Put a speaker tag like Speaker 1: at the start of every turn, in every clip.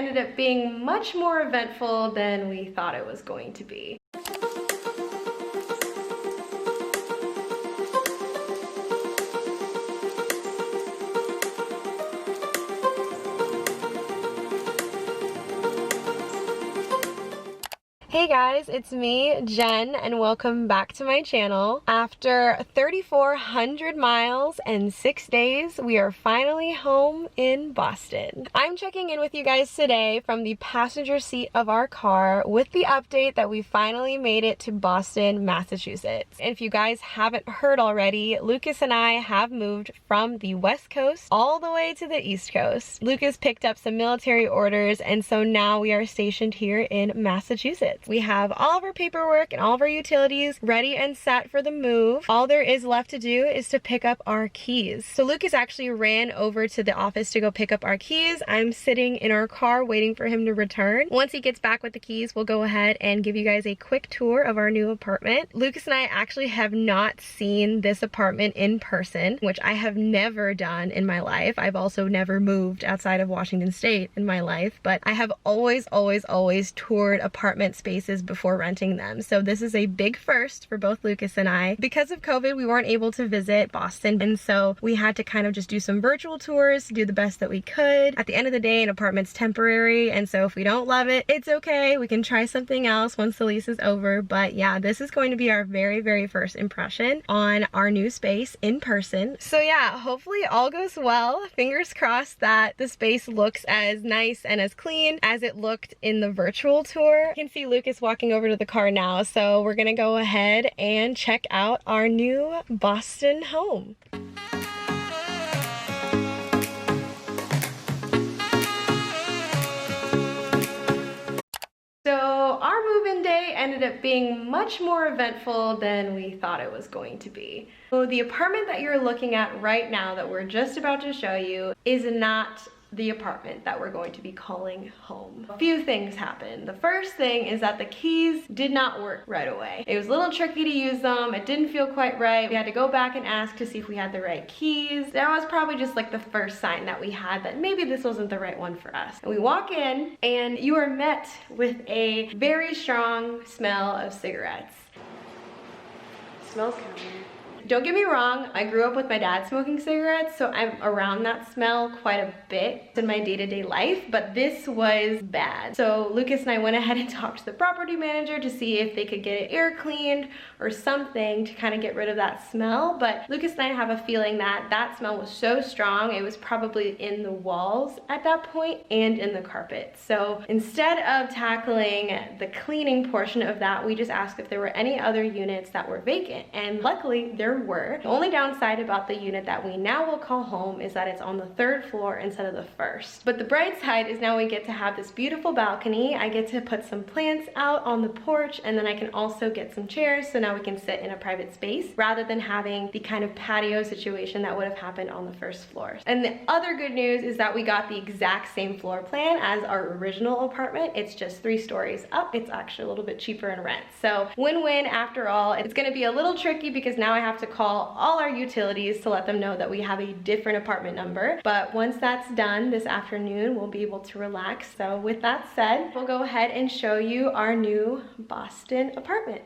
Speaker 1: ended up being much more eventful than we thought it was going to be. Hey guys, it's me, Jen, and welcome back to my channel. After 3,400 miles and 6 days, we are finally home in Boston. I'm checking in with you guys today from the passenger seat of our car with the update that we finally made it to Boston, Massachusetts. And if you guys haven't heard already, Lucas and I have moved from the West Coast all the way to the East Coast. Lucas picked up some military orders, and so now we are stationed here in Massachusetts. We have all of our paperwork and all of our utilities ready and set for the move. All there is left to do is to pick up our keys. So Lucas actually ran over to the office to go pick up our keys. I'm sitting in our car waiting for him to return. Once he gets back with the keys, we'll go ahead and give you guys a quick tour of our new apartment. Lucas and I actually have not seen this apartment in person, which I have never done in my life. I've also never moved outside of Washington State in my life, but I have always toured apartment spaces before renting them. So this is a big first for both Lucas and I. Because of COVID, we weren't able to visit Boston, and so we had to kind of just do some virtual tours, do the best that we could. At the end of the day, an apartment's temporary, and so if we don't love it, it's okay. We can try something else once the lease is over. But yeah, this is going to be our very first impression on our new space in person. So yeah, hopefully all goes well. Fingers crossed that the space looks as nice and as clean as it looked in the virtual tour. You can see Lucas walking over to the car now, so we're gonna go ahead and check out our new Boston home. So our move-in day ended up being much more eventful than we thought it was going to be. So the apartment that you're looking at right now that we're just about to show you is not the apartment that we're going to be calling home. A few things happened. The first thing is that the keys did not work right away. It was a little tricky to use them. It didn't feel quite right. We had to go back and ask to see if we had the right keys. That was probably just like the first sign that we had that maybe this wasn't the right one for us. And we walk in and you are met with a very strong smell of cigarettes. It smells kind of weird. Don't get me wrong, I grew up with my dad smoking cigarettes, so I'm around that smell quite a bit in my day-to-day life, but this was bad. So Lucas and I went ahead and talked to the property manager to see if they could get it air cleaned or something to kind of get rid of that smell, but Lucas and I have a feeling that that smell was so strong, it was probably in the walls at that point and in the carpet. So instead of tackling the cleaning portion of that, we just asked if there were any other units that were vacant, and luckily there were. The only downside about the unit that we now will call home is that it's on the 3rd floor instead of the 1st. But the bright side is now we get to have this beautiful balcony. I get to put some plants out on the porch, and then I can also get some chairs so now we can sit in a private space rather than having the kind of patio situation that would have happened on the 1st floor. And the other good news is that we got the exact same floor plan as our original apartment. It's just 3 stories up. It's actually a little bit cheaper in rent. So win-win after all. It's gonna be a little tricky because now I have to call all our utilities to let them know that we have a different apartment number. But once that's done this afternoon, we'll be able to relax. So with that said, we'll go ahead and show you our new Boston apartment.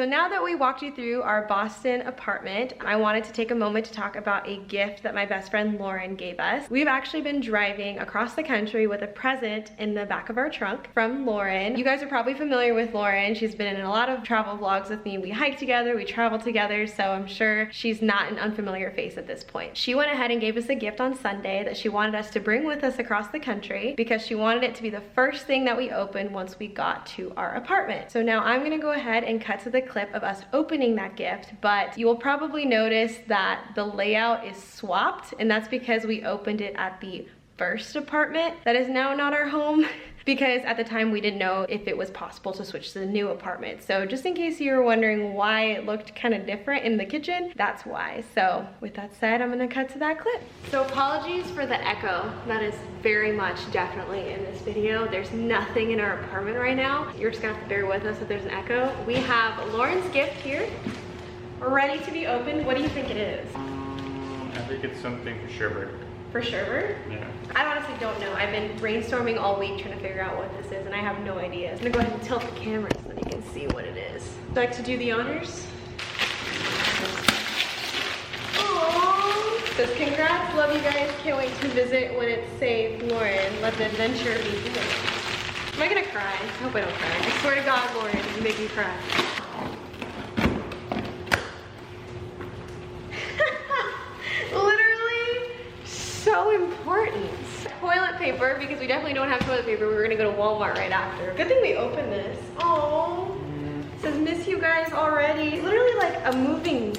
Speaker 1: So now that we walked you through our Boston apartment, I wanted to take a moment to talk about a gift that my best friend Lauren gave us. We've actually been driving across the country with a present in the back of our trunk from Lauren. You guys are probably familiar with Lauren. She's been in a lot of travel vlogs with me. We hike together, we travel together, so I'm sure she's not an unfamiliar face at this point. She went ahead and gave us a gift on Sunday that she wanted us to bring with us across the country because she wanted it to be the first thing that we opened once we got to our apartment. So now I'm gonna go ahead and cut to the clip of us opening that gift, but you will probably notice that the layout is swapped, and that's because we opened it at the first apartment that is now not our home because at the time we didn't know if it was possible to switch to the new apartment. So just in case you were wondering why it looked kind of different in the kitchen, that's why. So with that said, I'm gonna cut to that clip. So apologies for the echo. That is very much definitely in this video. There's nothing in our apartment right now. You're just gonna have to bear with us if there's an echo. We have Lauren's gift here. We're ready to be opened. What do you think it is?
Speaker 2: I think it's something for Sherbert.
Speaker 1: For Sherbert?
Speaker 2: Yeah.
Speaker 1: I honestly don't know. I've been brainstorming all week trying to figure out what this is, and I have no idea. I'm gonna go ahead and tilt the camera so that you can see what it is. Would you like to do the honors? Aww. Says congrats, love you guys. Can't wait to visit when it's safe. Lauren, let the adventure begin. Am I gonna cry? I hope I don't cry. I swear to God, Lauren, you make me cry. So important. Toilet paper, because we definitely don't have toilet paper. We were gonna go to Walmart right after. Good thing we opened this. Oh, it says miss you guys already. Literally like a moving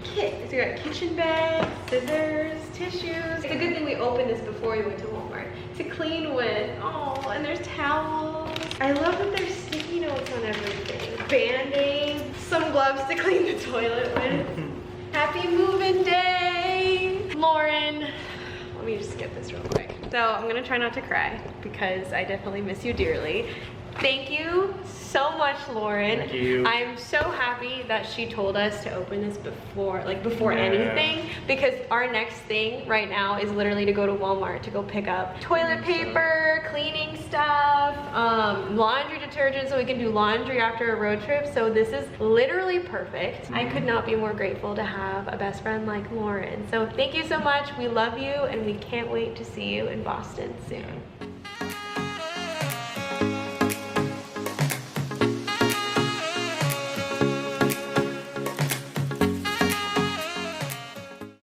Speaker 1: kit. So we got kitchen bags, scissors, tissues. It's a good thing we opened this before we went to Walmart to clean with. Oh, and there's towels. I love that there's sticky notes on everything. Band-aids, some gloves to clean the toilet with. Happy move-in day, Lauren. Let me just get this real quick. So I'm gonna try not to cry because I definitely miss you dearly. Thank you so much, Lauren.
Speaker 2: Thank you.
Speaker 1: I'm so happy that she told us to open this before anything, because our next thing right now is literally to go to Walmart to go pick up toilet paper, cleaning stuff, laundry detergent so we can do laundry after a road trip. So this is literally perfect. I could not be more grateful to have a best friend like Lauren. So thank you so much. We love you and we can't wait to see you in Boston soon.